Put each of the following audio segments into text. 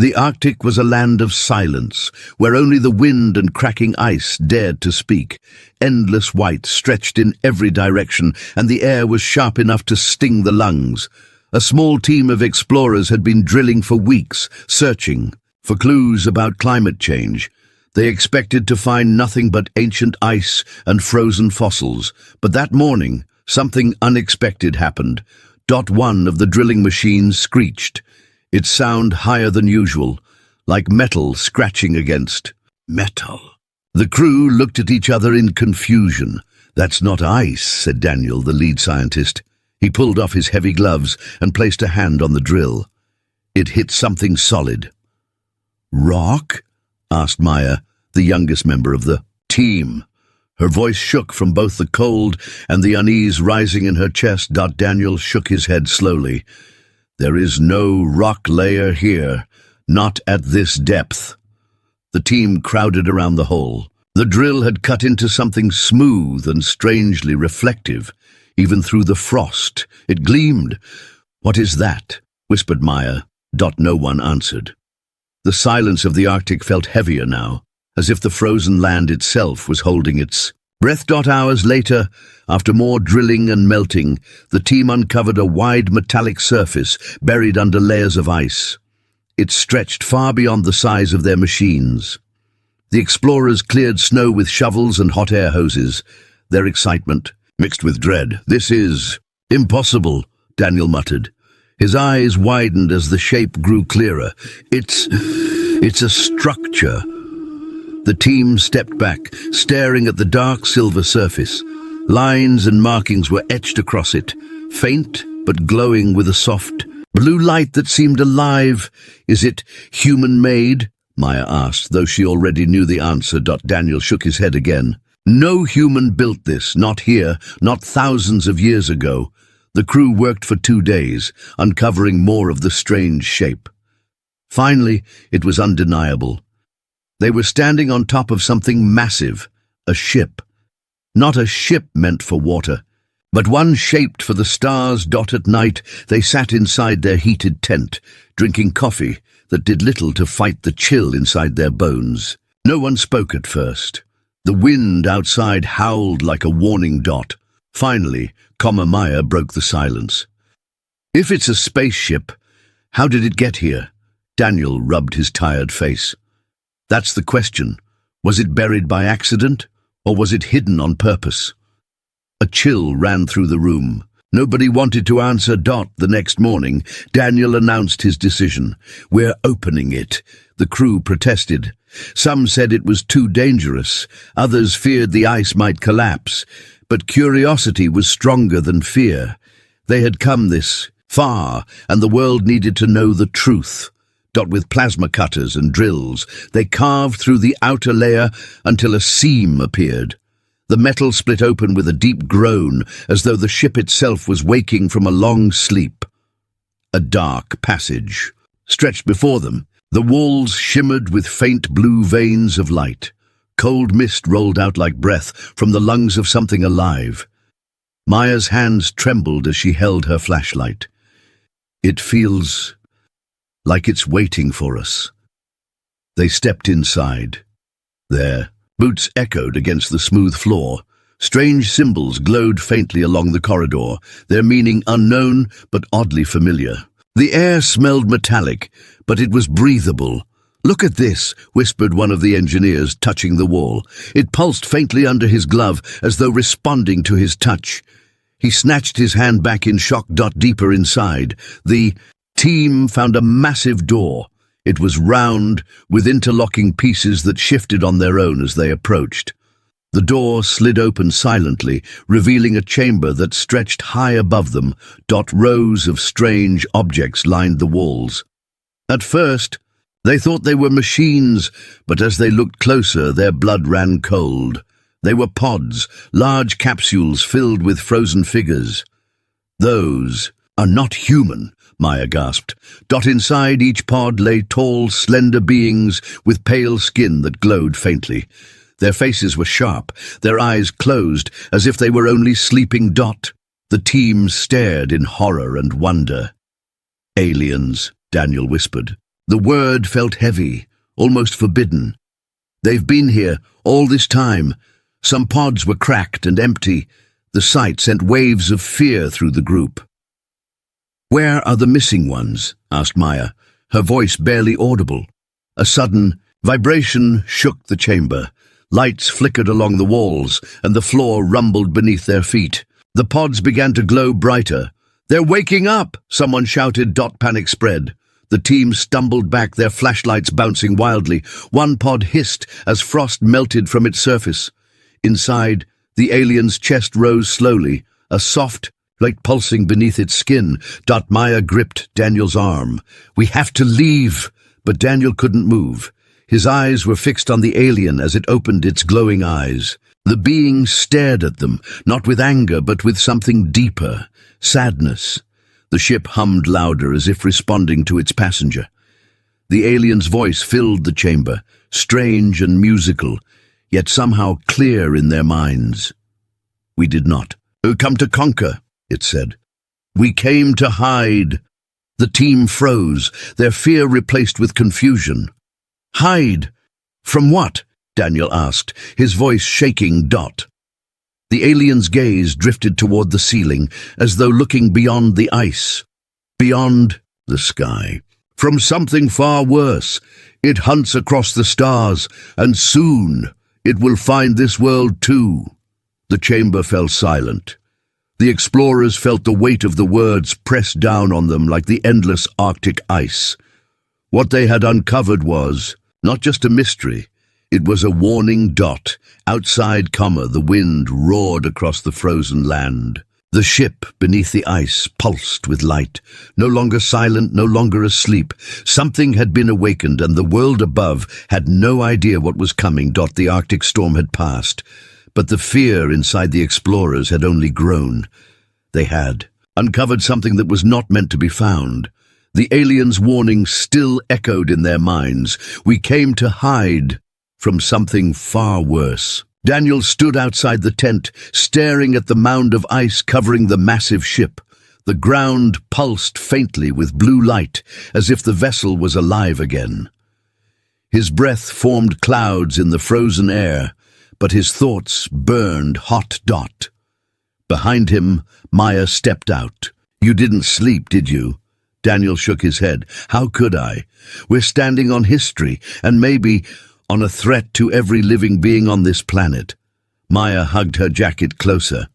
The Arctic was a land of silence, where only the wind and cracking ice dared to speak. Endless white stretched in every direction, and the air was sharp enough to sting the lungs. A small team of explorers had been drilling for weeks, searching for clues about climate change. They expected to find nothing but ancient ice and frozen fossils, but that morning, something unexpected happened. One of the drilling machines screeched, its sound higher than usual, like metal scratching against metal. The crew looked at each other in confusion. "That's not ice," said Daniel, the lead scientist. He pulled off his heavy gloves and placed a hand on the drill. It hit something solid. "Rock?" asked Maya, the youngest member of the team. Her voice shook from both the cold and the unease rising in her chest. Daniel shook his head slowly. "There is no rock layer here, not at this depth." The team crowded around the hole. The drill had cut into something smooth and strangely reflective. Even through the frost, it gleamed. "What is that?" whispered Maya. No one answered. The silence of the Arctic felt heavier now, as if the frozen land itself was holding its breath. Hours later, after more drilling and melting, the team uncovered a wide metallic surface buried under layers of ice. It stretched far beyond the size of their machines. The explorers cleared snow with shovels and hot air hoses, their excitement mixed with dread. "This is impossible," Daniel muttered. His eyes widened as the shape grew clearer. It's a structure." The team stepped back, staring at the dark silver surface. Lines and markings were etched across it, faint but glowing with a soft blue light that seemed alive. "Is it human-made?" Maya asked, though she already knew the answer. Daniel shook his head again. "No human built this, not here, not thousands of years ago." The crew worked for 2 days, uncovering more of the strange shape. Finally, it was undeniable. They were standing on top of something massive, a ship. Not a ship meant for water, but one shaped for the stars. At night, they sat inside their heated tent, drinking coffee that did little to fight the chill inside their bones. No one spoke at first. The wind outside howled like a warning. Finally, Maya broke the silence. "If it's a spaceship, how did it get here?" Daniel rubbed his tired face. "That's the question. Was it buried by accident, or was it hidden on purpose?" A chill ran through the room. Nobody wanted to answer. The next morning, Daniel announced his decision. "We're opening it." The crew protested. Some said it was too dangerous. Others feared the ice might collapse. But curiosity was stronger than fear. They had come this far, and the world needed to know the truth. With plasma cutters and drills, they carved through the outer layer until a seam appeared. The metal split open with a deep groan, as though the ship itself was waking from a long sleep. A dark passage stretched before them. The walls shimmered with faint blue veins of light. Cold mist rolled out like breath from the lungs of something alive. Maya's hands trembled as she held her flashlight. "It feels like it's waiting for us." They stepped inside. Their boots echoed against the smooth floor. Strange symbols glowed faintly along the corridor, their meaning unknown but oddly familiar. The air smelled metallic, but it was breathable. "Look at this," whispered one of the engineers, touching the wall. It pulsed faintly under his glove, as though responding to his touch. He snatched his hand back in shock. Deeper inside, the team found a massive door. It was round, with interlocking pieces that shifted on their own as they approached. The door slid open silently, revealing a chamber that stretched high above them. Rows of strange objects lined the walls. At first, they thought they were machines, but as they looked closer, their blood ran cold. They were pods, large capsules filled with frozen figures. "Those are not human," Maya gasped. Inside each pod lay tall, slender beings with pale skin that glowed faintly. Their faces were sharp, their eyes closed, as if they were only sleeping. The team stared in horror and wonder. "Aliens," Daniel whispered. The word felt heavy, almost forbidden. They've been here all this time. Some pods were cracked and empty. The sight sent waves of fear through the group. "Where are the missing ones?" asked Maya, her voice barely audible. A sudden vibration shook the chamber. Lights flickered along the walls, and the floor rumbled beneath their feet. The pods began to glow brighter. "They're waking up!" someone shouted. Panic spread. The team stumbled back, their flashlights bouncing wildly. One pod hissed as frost melted from its surface. Inside, the alien's chest rose slowly, a soft light pulsing beneath its skin. Maya gripped Daniel's arm. "We have to leave!" But Daniel couldn't move. His eyes were fixed on the alien as it opened its glowing eyes. The being stared at them, not with anger, but with something deeper, sadness. The ship hummed louder as if responding to its passenger. The alien's voice filled the chamber, strange and musical, yet somehow clear in their minds. "We did not come to conquer," it said. "We came to hide." The team froze, their fear replaced with confusion. "Hide? From what?" Daniel asked, his voice shaking. The alien's gaze drifted toward the ceiling, as though looking beyond the ice, beyond the sky. "From something far worse. It hunts across the stars, and soon it will find this world too." The chamber fell silent. The explorers felt the weight of the words press down on them like the endless Arctic ice. What they had uncovered was not just a mystery. It was a warning. Outside, the wind roared across the frozen land. The ship beneath the ice pulsed with light, no longer silent, no longer asleep. Something had been awakened, and the world above had no idea what was coming. The Arctic storm had passed, but the fear inside the explorers had only grown. They had uncovered something that was not meant to be found. The alien's warning still echoed in their minds. "We came to hide from something far worse." Daniel stood outside the tent, staring at the mound of ice covering the massive ship. The ground pulsed faintly with blue light, as if the vessel was alive again. His breath formed clouds in the frozen air, but his thoughts burned hot. Behind him, Maya stepped out. "You didn't sleep, did you?" Daniel shook his head. "How could I? We're standing on history, and maybe on a threat to every living being on this planet." Maya hugged her jacket closer.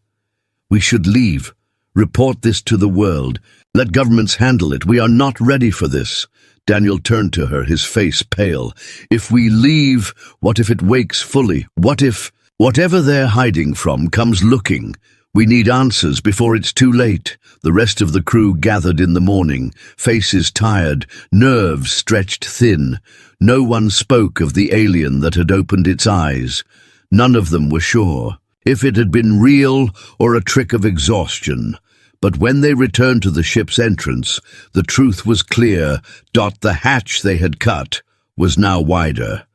"We should leave. Report this to the world. Let governments handle it. We are not ready for this." Daniel turned to her, his face pale. "If we leave, what if it wakes fully? What if whatever they're hiding from comes looking? We need answers before it's too late." The rest of the crew gathered in the morning, faces tired, nerves stretched thin. No one spoke of the alien that had opened its eyes. None of them were sure if it had been real or a trick of exhaustion. But when they returned to the ship's entrance, the truth was clear. The hatch they had cut was now wider.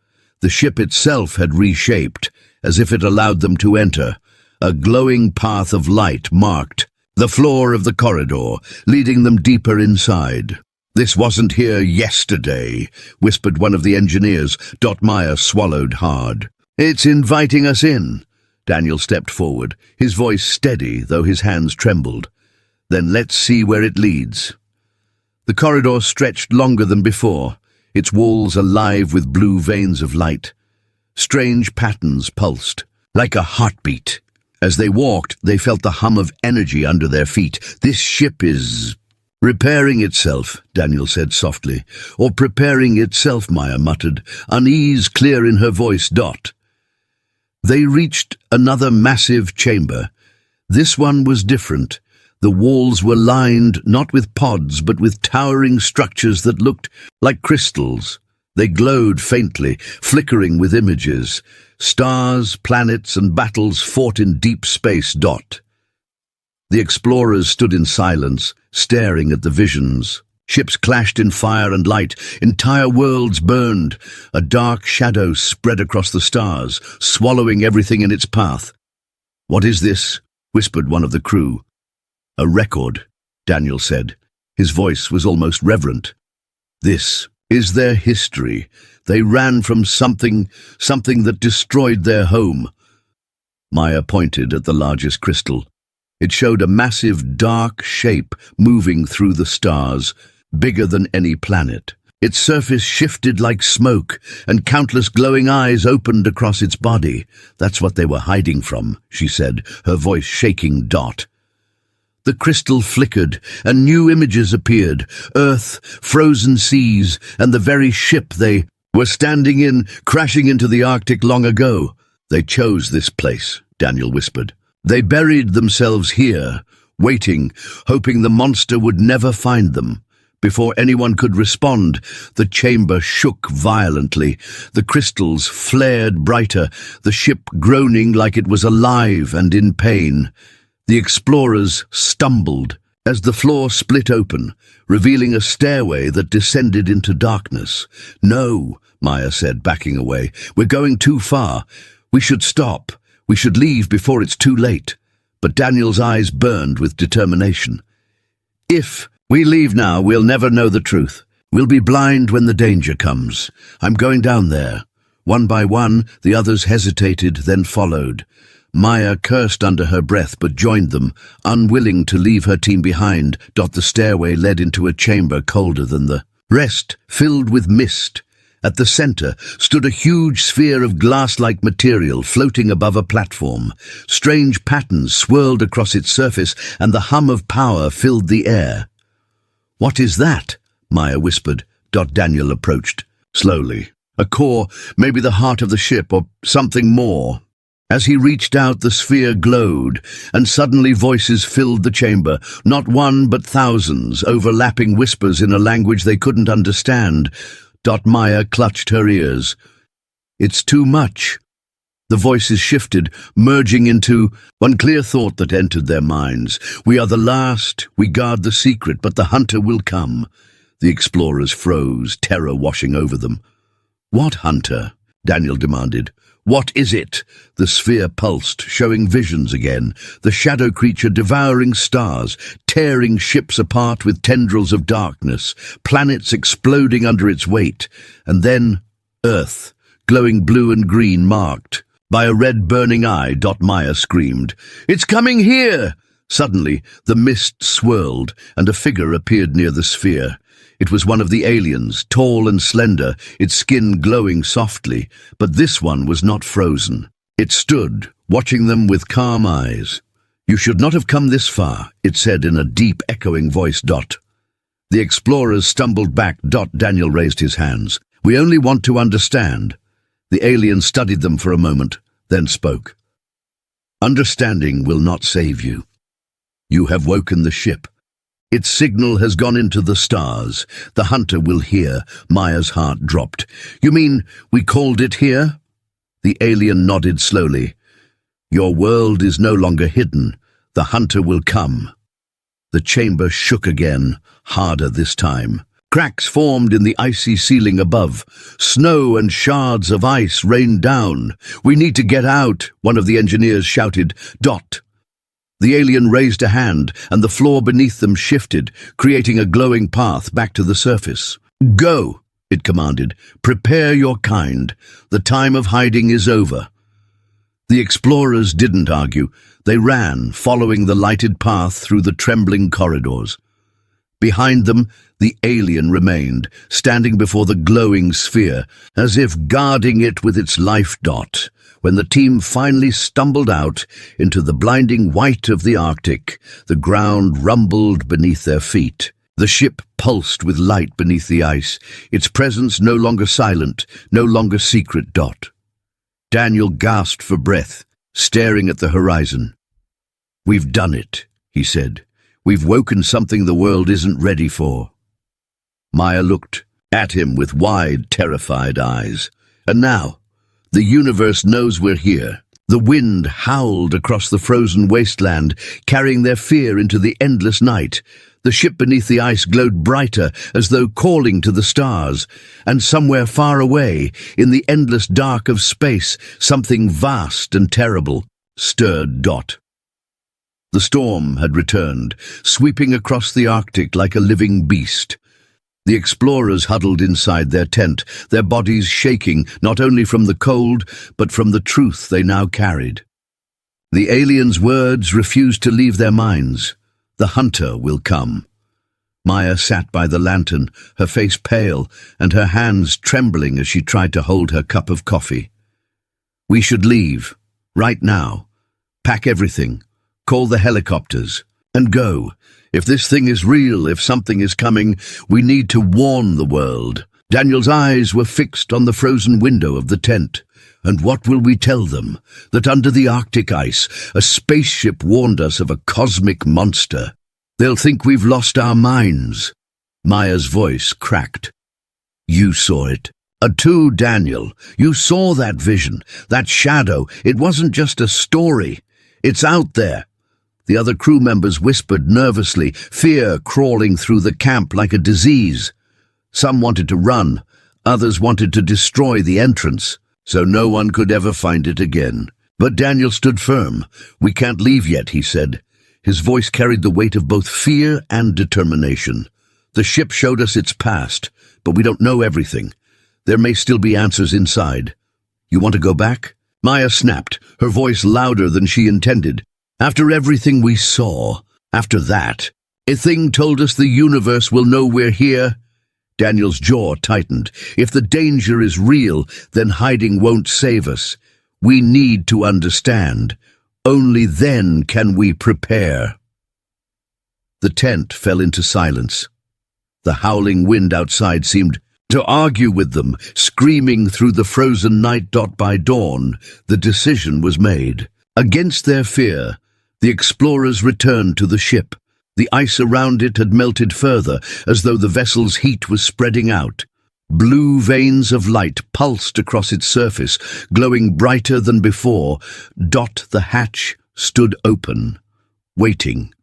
The ship itself had reshaped, as if it allowed them to enter. A glowing path of light marked the floor of the corridor, leading them deeper inside. "This wasn't here yesterday," whispered one of the engineers. Maya swallowed hard. "It's inviting us in." Daniel stepped forward, his voice steady, though his hands trembled. "Then let's see where it leads." The corridor stretched longer than before, its walls alive with blue veins of light. Strange patterns pulsed, like a heartbeat. As they walked, they felt the hum of energy under their feet. "This ship is repairing itself," Daniel said softly. "Or preparing itself," Maya muttered, unease clear in her voice. They reached another massive chamber. This one was different. The walls were lined not with pods, but with towering structures that looked like crystals. They glowed faintly, flickering with images. Stars, planets, and battles fought in deep space. The explorers stood in silence, staring at the visions. Ships clashed in fire and light. Entire worlds burned. A dark shadow spread across the stars, swallowing everything in its path. "What is this?" whispered one of the crew. "A record," Daniel said. His voice was almost reverent. "This is their history. They ran from something that destroyed their home. Maya pointed at the largest crystal. It showed a massive, dark shape moving through the stars, bigger than any planet. Its surface shifted like smoke, and countless glowing eyes opened across its body. That's what they were hiding from, she said, her voice shaking. The crystal flickered, and new images appeared. Earth, frozen seas, and the very ship they were standing in, crashing into the Arctic long ago. They chose this place, Daniel whispered. They buried themselves here, waiting, hoping the monster would never find them. Before anyone could respond, the chamber shook violently. The crystals flared brighter, the ship groaning like it was alive and in pain. The explorers stumbled as the floor split open, revealing a stairway that descended into darkness. "No," Maya said, backing away. "We're going too far. We should stop. We should leave before it's too late." But Daniel's eyes burned with determination. "If we leave now, we'll never know the truth. We'll be blind when the danger comes. I'm going down there." One by one, the others hesitated, then followed. Maya cursed under her breath but joined them, unwilling to leave her team behind. The stairway led into a chamber colder than the rest, filled with mist. At the center stood a huge sphere of glass-like material floating above a platform. Strange patterns swirled across its surface, and the hum of power filled the air. "What is that?" Maya whispered. Daniel approached slowly. "A core, maybe the heart of the ship, or something more." As he reached out, the sphere glowed, and suddenly voices filled the chamber, not one but thousands, overlapping whispers in a language they couldn't understand. Maya clutched her ears. "It's too much." The voices shifted, merging into one clear thought that entered their minds. "We are the last, we guard the secret, but the hunter will come." The explorers froze, terror washing over them. "What hunter?" Daniel demanded. "What is it?" The sphere pulsed, showing visions again. The shadow creature devouring stars, tearing ships apart with tendrils of darkness, planets exploding under its weight. And then Earth, glowing blue and green, marked by a red burning eye. Maya screamed, "It's coming here!" Suddenly, the mist swirled, and a figure appeared near the sphere. It was one of the aliens, tall and slender, its skin glowing softly, but this one was not frozen. It stood, watching them with calm eyes. "You should not have come this far," it said in a deep, echoing voice. The explorers stumbled back. Daniel raised his hands. "We only want to understand." The alien studied them for a moment, then spoke. "Understanding will not save you. You have woken the ship. Its signal has gone into the stars. The hunter will hear." Maya's heart dropped. "You mean we called it here?" The alien nodded slowly. "Your world is no longer hidden. The hunter will come." The chamber shook again, harder this time. Cracks formed in the icy ceiling above. Snow and shards of ice rained down. "We need to get out," one of the engineers shouted. The alien raised a hand, and the floor beneath them shifted, creating a glowing path back to the surface. "Go," it commanded. "Prepare your kind. The time of hiding is over." The explorers didn't argue. They ran, following the lighted path through the trembling corridors. Behind them, the alien remained, standing before the glowing sphere, as if guarding it with its life. When the team finally stumbled out into the blinding white of the Arctic, the ground rumbled beneath their feet. The ship pulsed with light beneath the ice, its presence no longer silent, no longer secret. Daniel gasped for breath, staring at the horizon. "We've done it," he said. "We've woken something the world isn't ready for." Maya looked at him with wide, terrified eyes. "And now, the universe knows we're here." The wind howled across the frozen wasteland, carrying their fear into the endless night. The ship beneath the ice glowed brighter, as though calling to the stars. And somewhere far away, in the endless dark of space, something vast and terrible stirred. The storm had returned, sweeping across the Arctic like a living beast. The explorers huddled inside their tent, their bodies shaking not only from the cold, but from the truth they now carried. The aliens' words refused to leave their minds. The hunter will come. Maya sat by the lantern, her face pale and her hands trembling as she tried to hold her cup of coffee. We should leave, right now. Pack everything, call the helicopters, and go. If this thing is real, if something is coming, we need to warn the world. Daniel's eyes were fixed on the frozen window of the tent. And what will we tell them? That under the Arctic ice, a spaceship warned us of a cosmic monster. They'll think we've lost our minds. Maya's voice cracked. You saw it. Too, Daniel. You saw that vision, that shadow. It wasn't just a story. It's out there. The other crew members whispered nervously, fear crawling through the camp like a disease. Some wanted to run, others wanted to destroy the entrance, so no one could ever find it again. But Daniel stood firm. We can't leave yet, he said. His voice carried the weight of both fear and determination. The ship showed us its past, but we don't know everything. There may still be answers inside. You want to go back? Maya snapped, her voice louder than she intended. After everything we saw, after that, a thing told us the universe will know we're here. Daniel's jaw tightened. If the danger is real, then hiding won't save us. We need to understand. Only then can we prepare. The tent fell into silence. The howling wind outside seemed to argue with them, screaming through the frozen night. By dawn, the decision was made. Against their fear, the explorers returned to the ship. The ice around it had melted further, as though the vessel's heat was spreading out. Blue veins of light pulsed across its surface, glowing brighter than before. The hatch stood open, waiting.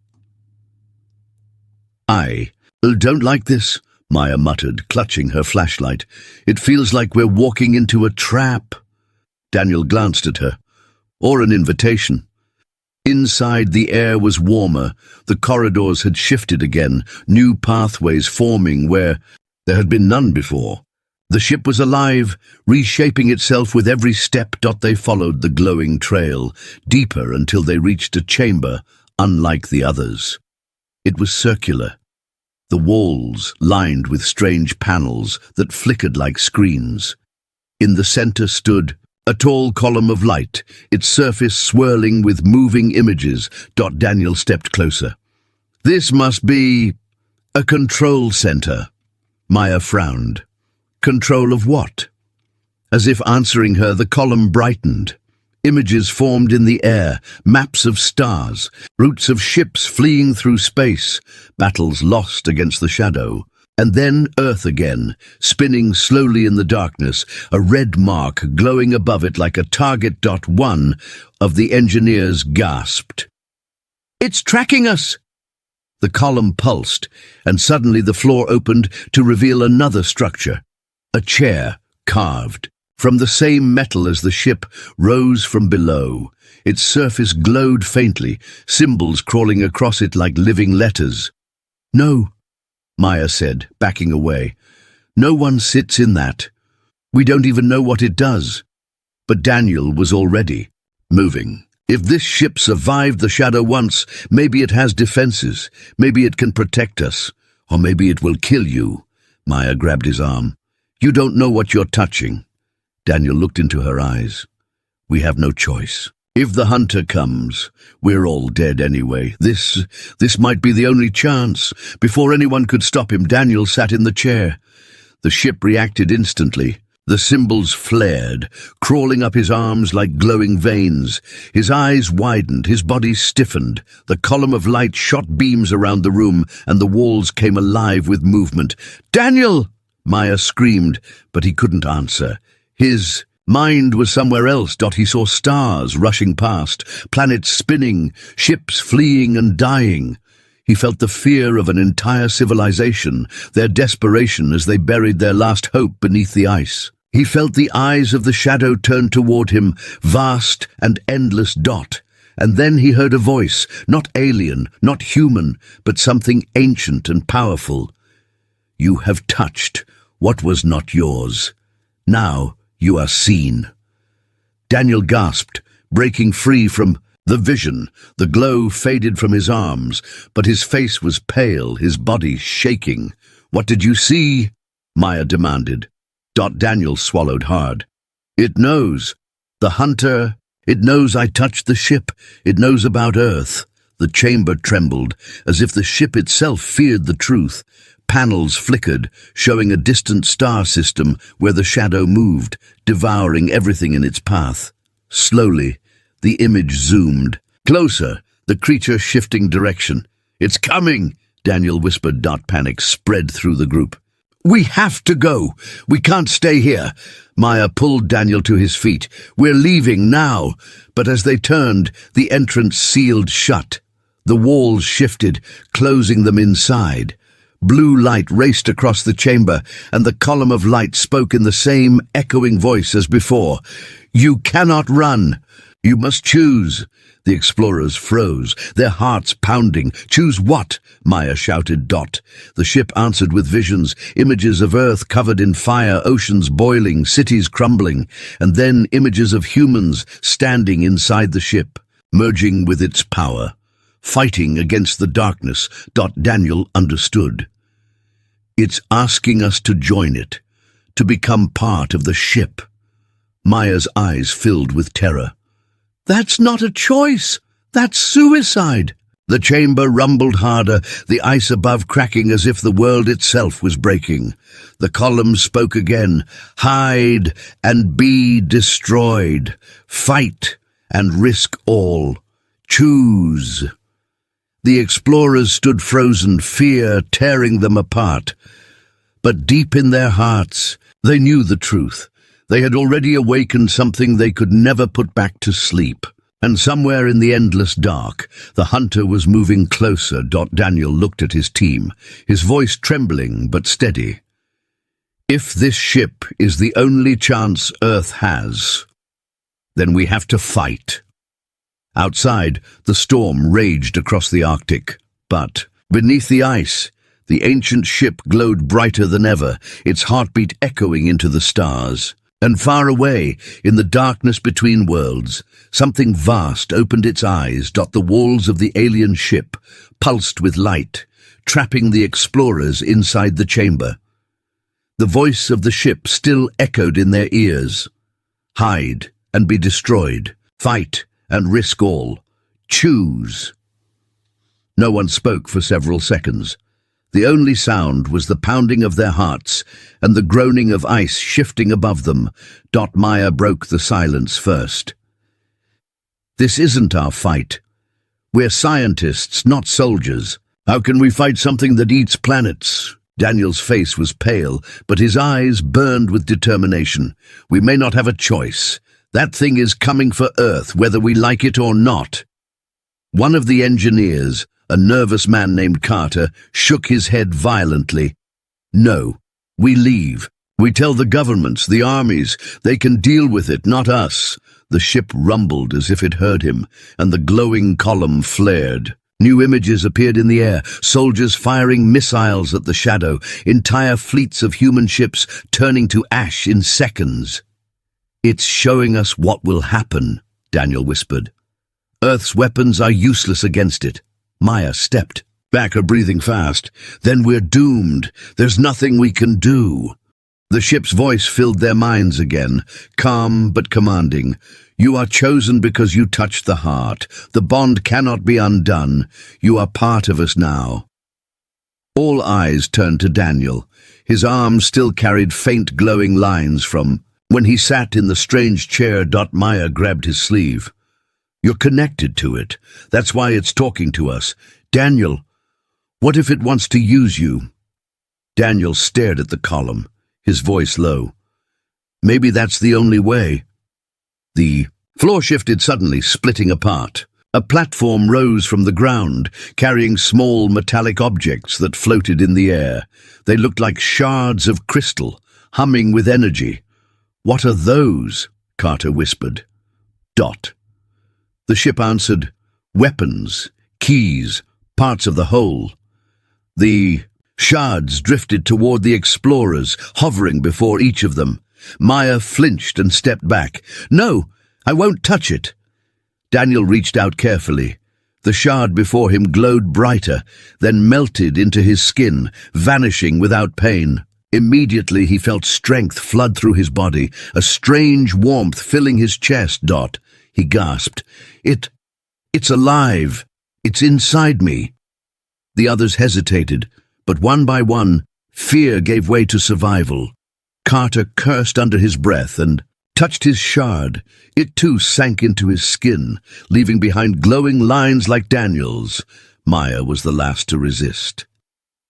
I don't like this, Maya muttered, clutching her flashlight. It feels like we're walking into a trap. Daniel glanced at her. Or an invitation. Inside, the air was warmer. The corridors had shifted again, new pathways forming where there had been none before. The ship was alive, reshaping itself with every step. They followed the glowing trail, deeper until they reached a chamber unlike the others. It was circular, the walls lined with strange panels that flickered like screens. In the center stood a tall column of light, its surface swirling with moving images. Daniel stepped closer. This must be a control center. Maya frowned. Control of what? As if answering her, the column brightened. Images formed in the air, maps of stars, routes of ships fleeing through space, battles lost against the shadow. And then Earth again, spinning slowly in the darkness, a red mark glowing above it like a target. One of the engineers gasped. It's tracking us! The column pulsed, and suddenly the floor opened to reveal another structure. A chair, carved. From the same metal as the ship, rose from below. Its surface glowed faintly, symbols crawling across it like living letters. No, Maya said, backing away. No one sits in that. We don't even know what it does. But Daniel was already moving. If this ship survived the shadow once, maybe it has defenses. Maybe it can protect us. Or maybe it will kill you. Maya grabbed his arm. You don't know what you're touching. Daniel looked into her eyes. We have no choice. If the hunter comes, we're all dead anyway. This might be the only chance. Before anyone could stop him, Daniel sat in the chair. The ship reacted instantly. The symbols flared, crawling up his arms like glowing veins. His eyes widened, his body stiffened. The column of light shot beams around the room, and the walls came alive with movement. Daniel! Maya screamed, but he couldn't answer. His mind was somewhere else. He saw stars rushing past, planets spinning, ships fleeing and dying. He felt the fear of an entire civilization, their desperation as they buried their last hope beneath the ice. He felt the eyes of the shadow turn toward him, vast and endless. And then he heard a voice, not alien, not human, but something ancient and powerful. You have touched what was not yours. Now you are seen." Daniel gasped, breaking free from the vision. The glow faded from his arms, but his face was pale, his body shaking. "What did you see?" Maya demanded. Daniel swallowed hard. "It knows. The hunter. It knows I touched the ship. It knows about Earth." The chamber trembled, as if the ship itself feared the truth. Panels flickered, showing a distant star system where the shadow moved, devouring everything in its path. Slowly, the image zoomed. Closer, the creature shifting direction. "It's coming," Daniel whispered. Panic spread through the group. "We have to go. We can't stay here." Maya pulled Daniel to his feet. "We're leaving now." But as they turned, the entrance sealed shut. The walls shifted, closing them inside. Blue light raced across the chamber, and the column of light spoke in the same echoing voice as before. "You cannot run. You must choose." The explorers froze, their hearts pounding. "Choose what?" Maya shouted. The ship answered with visions, images of Earth covered in fire, oceans boiling, cities crumbling, and then images of humans standing inside the ship, merging with its power, fighting against the darkness. Daniel understood. It's asking us to join it, to become part of the ship. Maya's eyes filled with terror. "That's not a choice. That's suicide." The chamber rumbled harder, the ice above cracking as if the world itself was breaking. The columns spoke again. "Hide and be destroyed. Fight and risk all. Choose." The explorers stood frozen, fear tearing them apart. But deep in their hearts, they knew the truth. They had already awakened something they could never put back to sleep. And somewhere in the endless dark, the hunter was moving closer. Daniel looked at his team, his voice trembling but steady. "If this ship is the only chance Earth has, then we have to fight." Outside, the storm raged across the Arctic. But beneath the ice, the ancient ship glowed brighter than ever, its heartbeat echoing into the stars. And far away, in the darkness between worlds, something vast opened its eyes. The walls of the alien ship pulsed with light, trapping the explorers inside the chamber. The voice of the ship still echoed in their ears. "Hide and be destroyed. Fight and risk all. Choose." No one spoke for several seconds. The only sound was the pounding of their hearts and the groaning of ice shifting above them. Maya broke the silence first. "This isn't our fight. We're scientists, not soldiers. How can we fight something that eats planets?" Daniel's face was pale, but his eyes burned with determination. "We may not have a choice. That thing is coming for Earth, whether we like it or not." One of the engineers, a nervous man named Carter, shook his head violently. "No, we leave. We tell the governments, the armies, they can deal with it, not us." The ship rumbled as if it heard him, and the glowing column flared. New images appeared in the air, soldiers firing missiles at the shadow, entire fleets of human ships turning to ash in seconds. "It's showing us what will happen," Daniel whispered. "Earth's weapons are useless against it." Maya stepped back, her breathing fast. "Then we're doomed. There's nothing we can do." The ship's voice filled their minds again, calm but commanding. "You are chosen because you touched the heart. The bond cannot be undone. You are part of us now." All eyes turned to Daniel. His arm still carried faint glowing lines from when he sat in the strange chair. Maya grabbed his sleeve. "You're connected to it. That's why it's talking to us. Daniel, what if it wants to use you?" Daniel stared at the column, his voice low. "Maybe that's the only way." The floor shifted suddenly, splitting apart. A platform rose from the ground, carrying small metallic objects that floated in the air. They looked like shards of crystal, humming with energy. "What are those?" Carter whispered. The ship answered, "Weapons, keys, parts of the whole." The Shards drifted toward the explorers, hovering before each of them. Maya flinched and stepped back. "No, I won't touch it." Daniel reached out carefully. The shard before him glowed brighter, then melted into his skin, vanishing without pain. Immediately he felt strength flood through his body, a strange warmth filling his chest. He gasped. It's alive. It's inside me." The others hesitated, but one by one, fear gave way to survival. Carter cursed under his breath and touched his shard. It too sank into his skin, leaving behind glowing lines like Daniel's. Maya was the last to resist.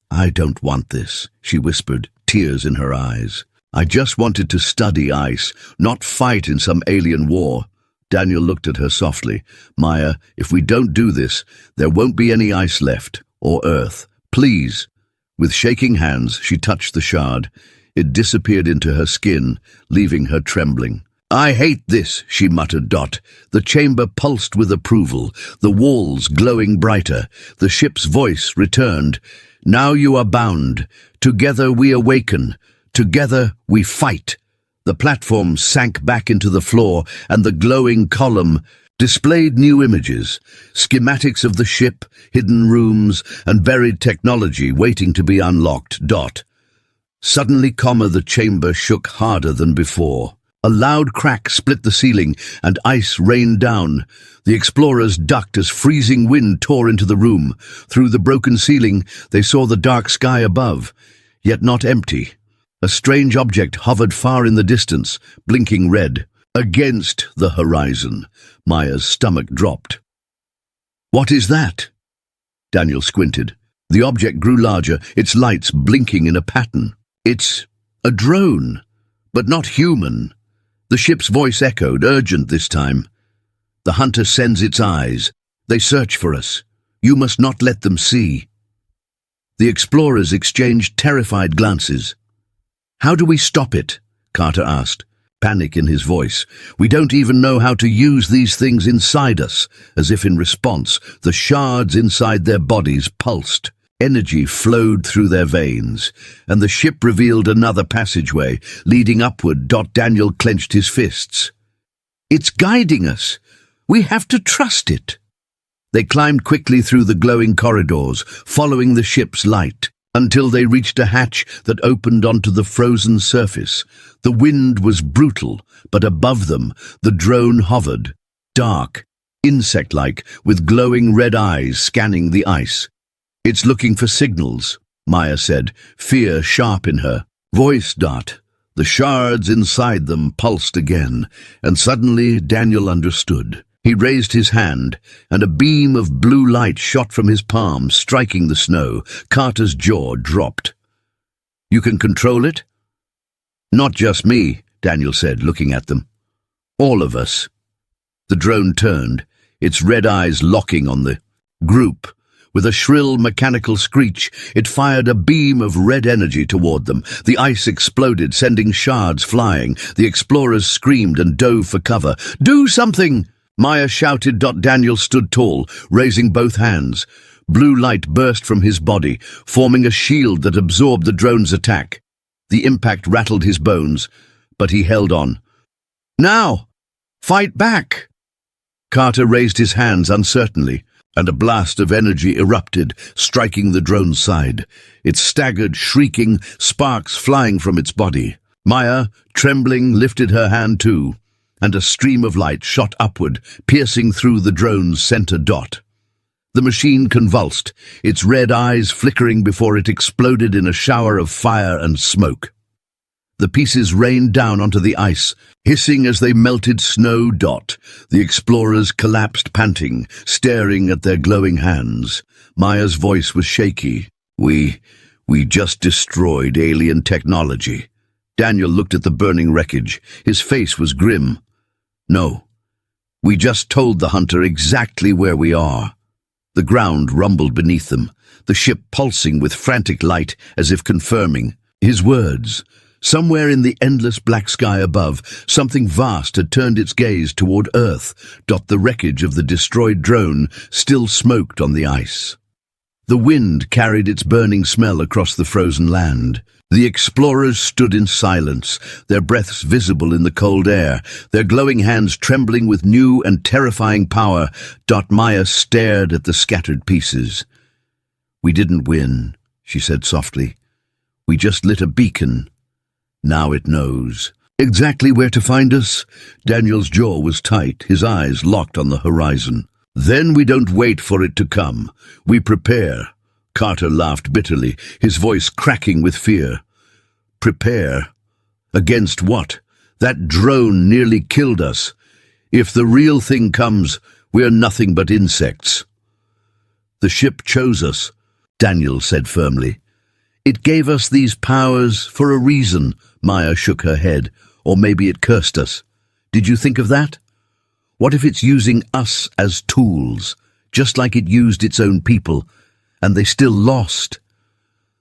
"I don't want this," she whispered, tears in her eyes. "I just wanted to study ice, not fight in some alien war." Daniel looked at her softly. "Maya, if we don't do this, there won't be any ice left, or earth. Please." With shaking hands, she touched the shard. It disappeared into her skin, leaving her trembling. "I hate this," she muttered. The chamber pulsed with approval, the walls glowing brighter. The ship's voice returned. "Now you are bound. Together we awaken. Together we fight." The platform sank back into the floor, and the glowing column displayed new images, schematics of the ship, hidden rooms, and buried technology waiting to be unlocked. Suddenly, the chamber shook harder than before. A loud crack split the ceiling, and ice rained down. The explorers ducked as freezing wind tore into the room. Through the broken ceiling, they saw the dark sky above, yet not empty. A strange object hovered far in the distance, blinking red. Against the horizon, Maya's stomach dropped. "What is that?" Daniel squinted. The object grew larger, its lights blinking in a pattern. "It's a drone, but not human." The ship's voice echoed, urgent this time. "The hunter sends its eyes. They search for us. You must not let them see." The explorers exchanged terrified glances. "How do we stop it?" Carter asked, panic in his voice. "We don't even know how to use these things inside us." As if in response, the shards inside their bodies pulsed. Energy flowed through their veins, and the ship revealed another passageway, leading upward. Daniel clenched his fists. "It's guiding us. We have to trust it." They climbed quickly through the glowing corridors, following the ship's light, until they reached a hatch that opened onto the frozen surface. The wind was brutal, but above them, the drone hovered, dark, insect-like, with glowing red eyes scanning the ice. "It's looking for signals," Maya said, fear sharp in her voice. The shards inside them pulsed again, and suddenly Daniel understood. He raised his hand, and a beam of blue light shot from his palm, striking the snow. Carter's jaw dropped. "You can control it?" "Not just me," Daniel said, looking at them. "All of us." The drone turned, its red eyes locking on the group. With a shrill mechanical screech, it fired a beam of red energy toward them. The ice exploded, sending shards flying. The explorers screamed and dove for cover. "Do something!" Maya shouted. Daniel stood tall, raising both hands. Blue light burst from his body, forming a shield that absorbed the drone's attack. The impact rattled his bones, but he held on. "Now! Fight back!" Carter raised his hands uncertainly, and a blast of energy erupted, striking the drone's side. It staggered, shrieking, sparks flying from its body. Maya, trembling, lifted her hand too, and a stream of light shot upward, piercing through the drone's center. The machine convulsed, its red eyes flickering before it exploded in a shower of fire and smoke. The pieces rained down onto the ice, hissing as they melted snow. The explorers collapsed, panting, staring at their glowing hands. Maya's voice was shaky. We just destroyed alien technology." Daniel looked at the burning wreckage. His face was grim. "No, we just told the hunter exactly where we are." The ground rumbled beneath them, the ship pulsing with frantic light as if confirming his words. Somewhere in the endless black sky above, something vast had turned its gaze toward Earth. The wreckage of the destroyed drone still smoked on the ice. The wind carried its burning smell across the frozen land. The explorers stood in silence, their breaths visible in the cold air, their glowing hands trembling with new and terrifying power. Maya stared at the scattered pieces. "We didn't win," she said softly. "We just lit a beacon. Now it knows exactly where to find us." Daniel's jaw was tight, his eyes locked on the horizon. "Then we don't wait for it to come. We prepare." Carter laughed bitterly, his voice cracking with fear. "Prepare? Against what? That drone nearly killed us. If the real thing comes, we're nothing but insects." "The ship chose us," Daniel said firmly. "It gave us these powers for a reason." Maya shook her head. "Or maybe it cursed us. Did you think of that? What if it's using us as tools, just like it used its own people, and they still lost?"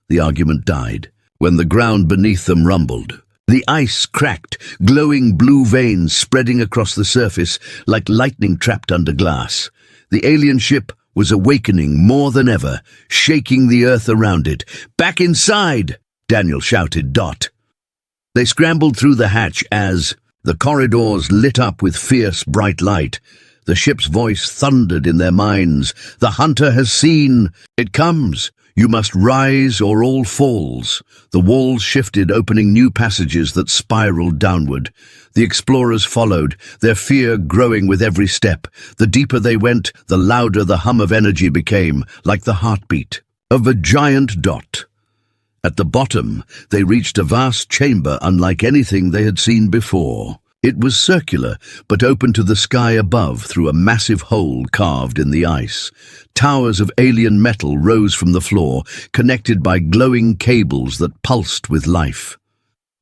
The argument died when the ground beneath them rumbled. The ice cracked, glowing blue veins spreading across the surface like lightning trapped under glass. The alien ship was awakening more than ever, shaking the earth around it. "Back inside!" Daniel shouted. They scrambled through the hatch as the corridors lit up with fierce, bright light. The ship's voice thundered in their minds. "The hunter has seen. It comes. You must rise or all falls." The walls shifted, opening new passages that spiraled downward. The explorers followed, their fear growing with every step. The deeper they went, the louder the hum of energy became, like the heartbeat of a giant dot. At the bottom, they reached a vast chamber unlike anything they had seen before. It was circular, but open to the sky above through a massive hole carved in the ice. Towers of alien metal rose from the floor, connected by glowing cables that pulsed with life.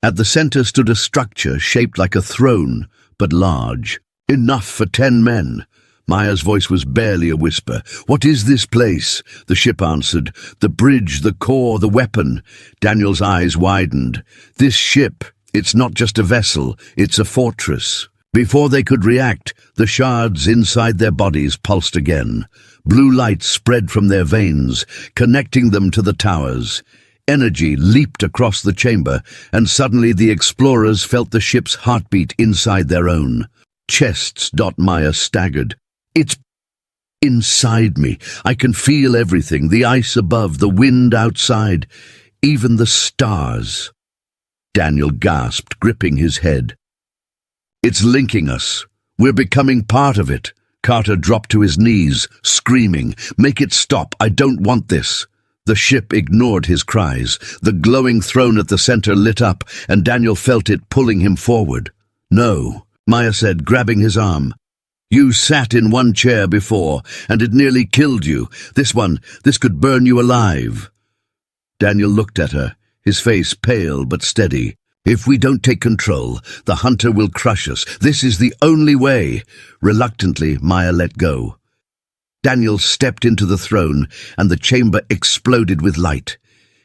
At the center stood a structure shaped like a throne, but large. "Enough for 10 men. Maya's voice was barely a whisper. "What is this place?" The ship answered. "The bridge, the core, the weapon." Daniel's eyes widened. "This ship, it's not just a vessel, it's a fortress." Before they could react, the shards inside their bodies pulsed again. Blue light spread from their veins, connecting them to the towers. Energy leaped across the chamber, and suddenly the explorers felt the ship's heartbeat inside their own. Chests. Maya staggered. "It's inside me. I can feel everything, the ice above, the wind outside, even the stars." Daniel gasped, gripping his head. "It's linking us. We're becoming part of it." Carter dropped to his knees, screaming, "Make it stop. I don't want this." The ship ignored his cries. The glowing throne at the center lit up, and Daniel felt it pulling him forward. "No," Maya said, grabbing his arm. "You sat in one chair before, and it nearly killed you. This could burn you alive." Daniel looked at her, his face pale but steady. "If we don't take control, the hunter will crush us. This is the only way." Reluctantly, Maya let go. Daniel stepped into the throne, and the chamber exploded with light.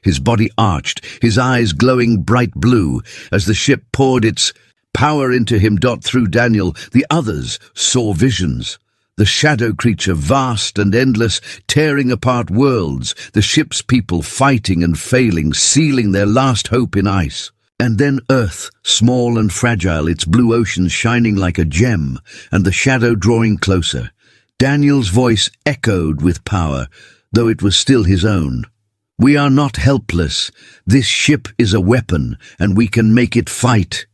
His body arched, his eyes glowing bright blue, as the ship poured its power into him. Through Daniel, the others saw visions. The shadow creature, vast and endless, tearing apart worlds, the ship's people fighting and failing, sealing their last hope in ice. And then Earth, small and fragile, its blue ocean shining like a gem, and the shadow drawing closer. Daniel's voice echoed with power, though it was still his own. "We are not helpless. This ship is a weapon, and we can make it fight."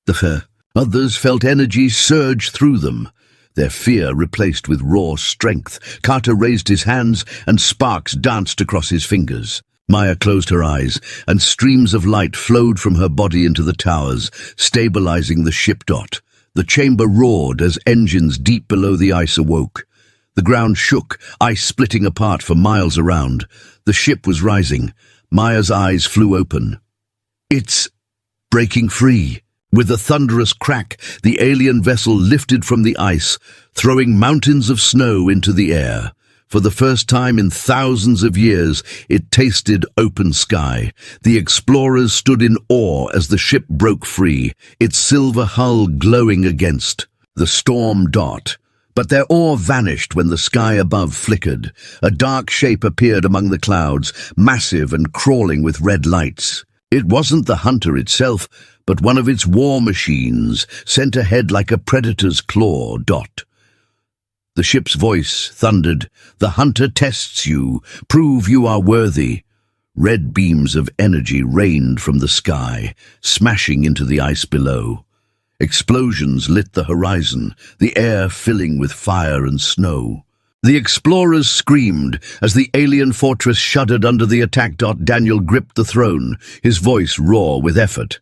The others felt energy surge through them, their fear replaced with raw strength. Carter raised his hands, and sparks danced across his fingers. Maya closed her eyes, and streams of light flowed from her body into the towers, stabilizing the ship. The chamber roared as engines deep below the ice awoke. The ground shook, ice splitting apart for miles around. The ship was rising. Maya's eyes flew open. "It's breaking free." With a thunderous crack, the alien vessel lifted from the ice, throwing mountains of snow into the air. For the first time in thousands of years, it tasted open sky. The explorers stood in awe as the ship broke free, its silver hull glowing against the storm. But their awe vanished when the sky above flickered. A dark shape appeared among the clouds, massive and crawling with red lights. It wasn't the hunter itself, but one of its war machines, sent ahead like a predator's claw. The ship's voice thundered, "The hunter tests you. Prove you are worthy." Red beams of energy rained from the sky, smashing into the ice below. Explosions lit the horizon, the air filling with fire and snow. The explorers screamed as the alien fortress shuddered under the attack. Daniel gripped the throne, his voice raw with effort.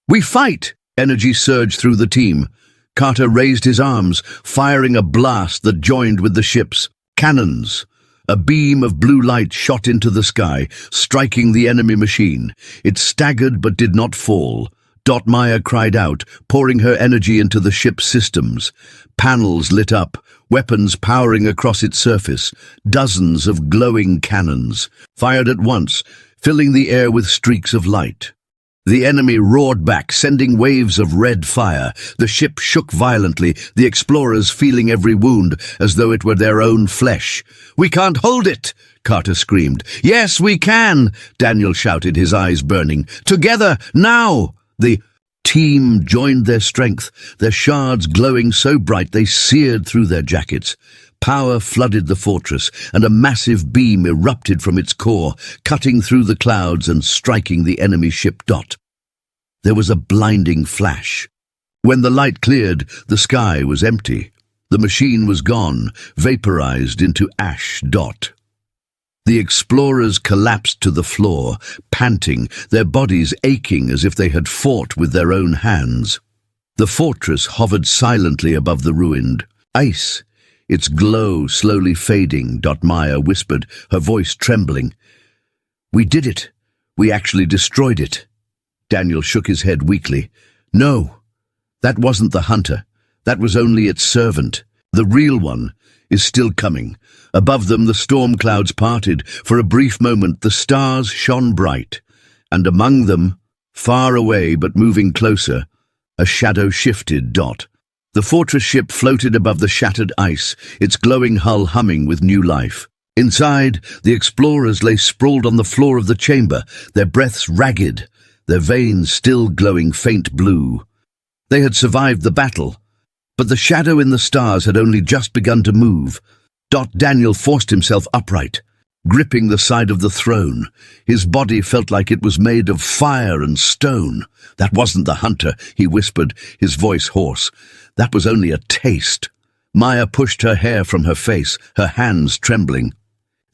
"We fight!" Energy surged through the team. Carter raised his arms, firing a blast that joined with the ship's cannons. A beam of blue light shot into the sky, striking the enemy machine. It staggered but did not fall. Maya cried out, pouring her energy into the ship's systems. Panels lit up, weapons powering across its surface. Dozens of glowing cannons fired at once, filling the air with streaks of light. The enemy roared back, sending waves of red fire. The ship shook violently, the explorers feeling every wound as though it were their own flesh. "We can't hold it!" Carter screamed. "Yes, we can!" Daniel shouted, his eyes burning. "Together, now!" The team joined their strength, their shards glowing so bright they seared through their jackets. Power flooded the fortress, and a massive beam erupted from its core, cutting through the clouds and striking the enemy ship. There was a blinding flash. When the light cleared, the sky was empty. The machine was gone, vaporized into ash. The explorers collapsed to the floor, panting, their bodies aching as if they had fought with their own hands. The fortress hovered silently above the ruined ice, its glow slowly fading. Maya whispered, her voice trembling. "We did it. We actually destroyed it." Daniel shook his head weakly. "No, that wasn't the hunter. That was only its servant. The real one is still coming." Above them the storm clouds parted. For a brief moment the stars shone bright, and among them, far away but moving closer, a shadow shifted. The fortress ship floated above the shattered ice, its glowing hull humming with new life. Inside, the explorers lay sprawled on the floor of the chamber, their breaths ragged, their veins still glowing faint blue. They had survived the battle, but the shadow in the stars had only just begun to move. Daniel forced himself upright, gripping the side of the throne. His body felt like it was made of fire and stone. "That wasn't the hunter," he whispered, his voice hoarse. "That was only a taste." Maya pushed her hair from her face, her hands trembling.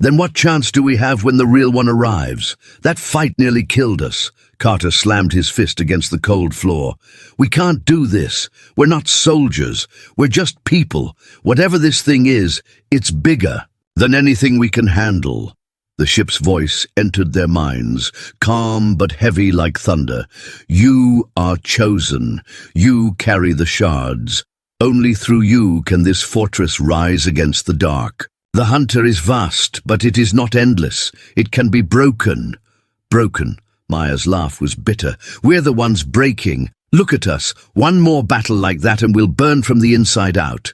"Then what chance do we have when the real one arrives? That fight nearly killed us." Carter slammed his fist against the cold floor. "We can't do this. We're not soldiers. We're just people. Whatever this thing is, it's bigger than anything we can handle." The ship's voice entered their minds, calm but heavy like thunder. "You are chosen. You carry the shards. Only through you can this fortress rise against the dark. The hunter is vast, but it is not endless. It can be broken." "Broken?" Maya's laugh was bitter. "We're the ones breaking. Look at us. One more battle like that and we'll burn from the inside out."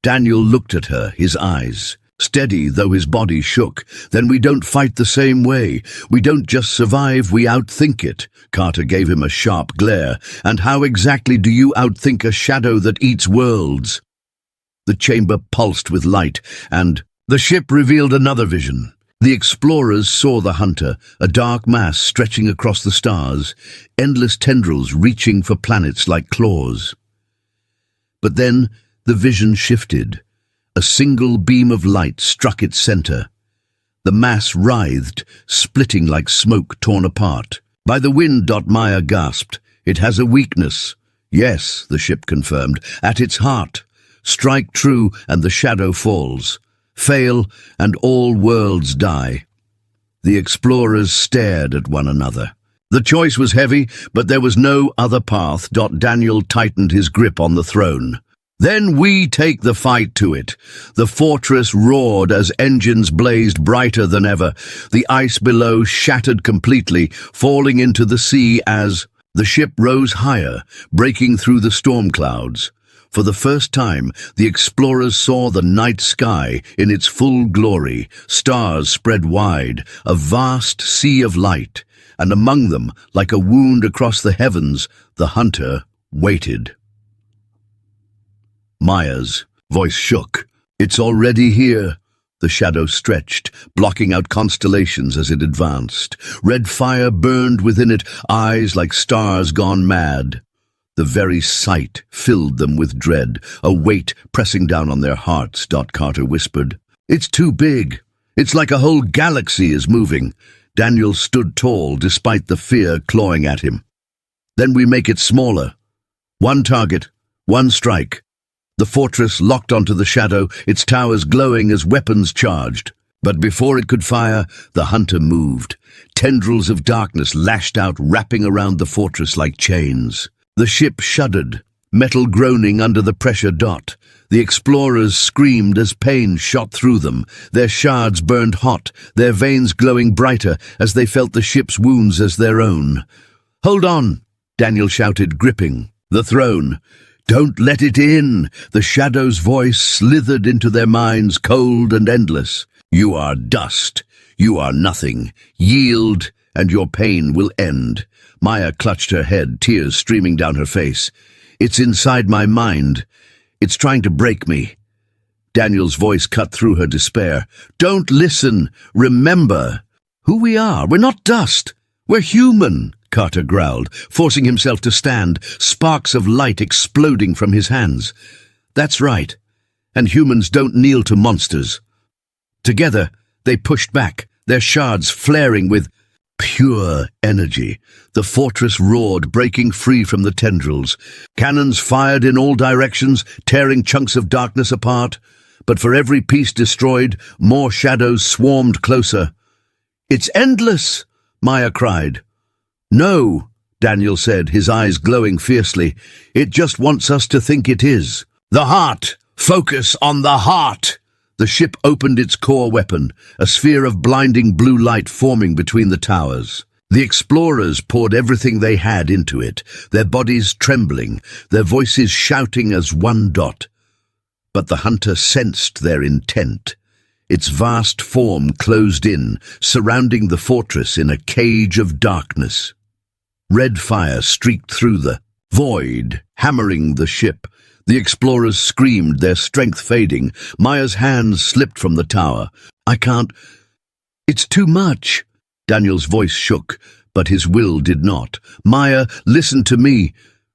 Daniel looked at her, his eyes steady though his body shook. "Then we don't fight the same way. We don't just survive, we outthink it." Carter gave him a sharp glare. "And how exactly do you outthink a shadow that eats worlds?" The chamber pulsed with light, and the ship revealed another vision. The explorers saw the hunter, a dark mass stretching across the stars, endless tendrils reaching for planets like claws. But then the vision shifted. A single beam of light struck its center. The mass writhed, splitting like smoke torn apart. "By the wind," Maya gasped. "It has a weakness." "Yes," the ship confirmed, "at its heart. Strike true and the shadow falls. Fail and all worlds die." The explorers stared at one another. The choice was heavy, but there was no other path. Daniel tightened his grip on the throne. "Then we take the fight to it." The fortress roared as engines blazed brighter than ever. The ice below shattered completely, falling into the sea as the ship rose higher, breaking through the storm clouds. For the first time, the explorers saw the night sky in its full glory, stars spread wide, a vast sea of light, and among them, like a wound across the heavens, the hunter waited. Maya's voice shook. "It's already here." The shadow stretched, blocking out constellations as it advanced. Red fire burned within it, eyes like stars gone mad. The very sight filled them with dread, a weight pressing down on their hearts, Carter whispered. "It's too big. It's like a whole galaxy is moving." Daniel stood tall despite the fear clawing at him. "Then we make it smaller. One target, one strike." The fortress locked onto the shadow, its towers glowing as weapons charged. But before it could fire, the hunter moved. Tendrils of darkness lashed out, wrapping around the fortress like chains. The ship shuddered, metal groaning under the pressure. The explorers screamed as pain shot through them. Their shards burned hot, their veins glowing brighter as they felt the ship's wounds as their own. "Hold on!" Daniel shouted, gripping the throne. "Don't let it in!" The shadow's voice slithered into their minds, cold and endless. "You are dust. You are nothing. Yield, and your pain will end." Maya clutched her head, tears streaming down her face. "It's inside my mind. It's trying to break me." Daniel's voice cut through her despair. "Don't listen. Remember who we are. We're not dust. We're human." Carter growled, forcing himself to stand, sparks of light exploding from his hands. "That's right. And humans don't kneel to monsters." Together, they pushed back, their shards flaring with pure energy. The fortress roared, breaking free from the tendrils. Cannons fired in all directions, tearing chunks of darkness apart. But for every piece destroyed, more shadows swarmed closer. "It's endless!" Maya cried. "No," Daniel said, his eyes glowing fiercely. "It just wants us to think it is." "The heart! Focus on the heart!" The ship opened its core weapon, a sphere of blinding blue light forming between the towers. The explorers poured everything they had into it, their bodies trembling, their voices shouting as one dot. But the hunter sensed their intent. Its vast form closed in, surrounding the fortress in a cage of darkness. Red fire streaked through the void, hammering the ship. The explorers screamed, their strength fading. Maya's hands slipped from the tower. "I can't. It's too much." Daniel's voice shook, but his will did not. "Maya, listen to me.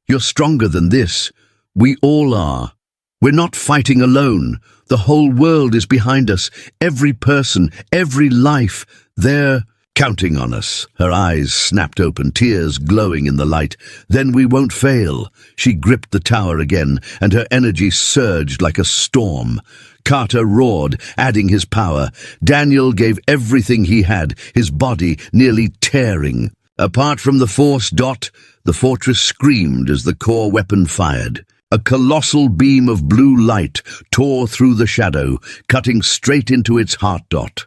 You're stronger than this. We all are. We're not fighting alone. The whole world is behind us. Every person, every life. They're counting on us." Her eyes snapped open, tears glowing in the light. "Then we won't fail." She gripped the tower again, and her energy surged like a storm. Carter roared, adding his power. Daniel gave everything he had, his body nearly tearing. Apart from the force, the fortress screamed as the core weapon fired. A colossal beam of blue light tore through the shadow, cutting straight into its heart.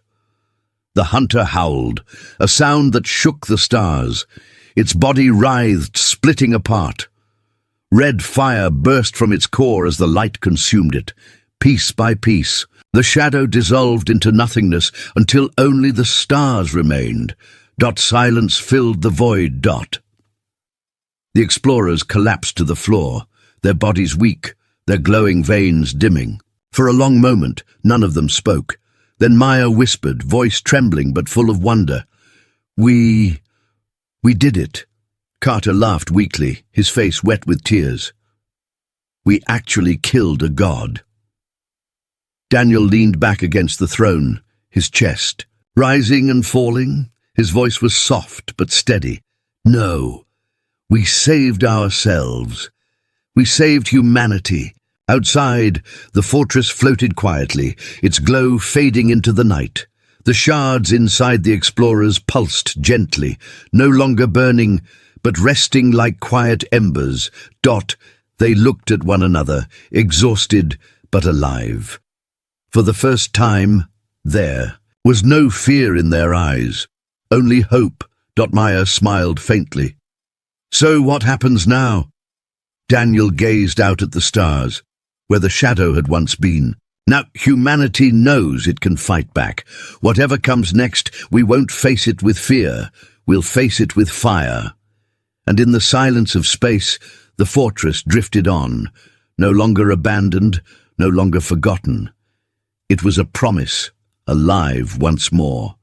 The hunter howled, a sound that shook the stars. Its body writhed, splitting apart. Red fire burst from its core as the light consumed it. Piece by piece, the shadow dissolved into nothingness until only the stars remained. Silence filled the void. The explorers collapsed to the floor, their bodies weak, their glowing veins dimming. For a long moment, none of them spoke. Then Maya whispered, voice trembling but full of wonder. We did it." Carter laughed weakly, his face wet with tears. "We actually killed a god." Daniel leaned back against the throne, his chest rising and falling. His voice was soft but steady. "No, we saved ourselves. We saved humanity." Outside, the fortress floated quietly, its glow fading into the night. The shards inside the explorers pulsed gently, no longer burning, but resting like quiet embers. They looked at one another, exhausted but alive. For the first time, there was no fear in their eyes, only hope. Maya smiled faintly. "So what happens now?" Daniel gazed out at the stars, where the shadow had once been. Now, humanity knows it can fight back. Whatever comes next, we won't face it with fear. We'll face it with fire. And in the silence of space, the fortress drifted on, no longer abandoned, no longer forgotten. It was a promise, alive once more.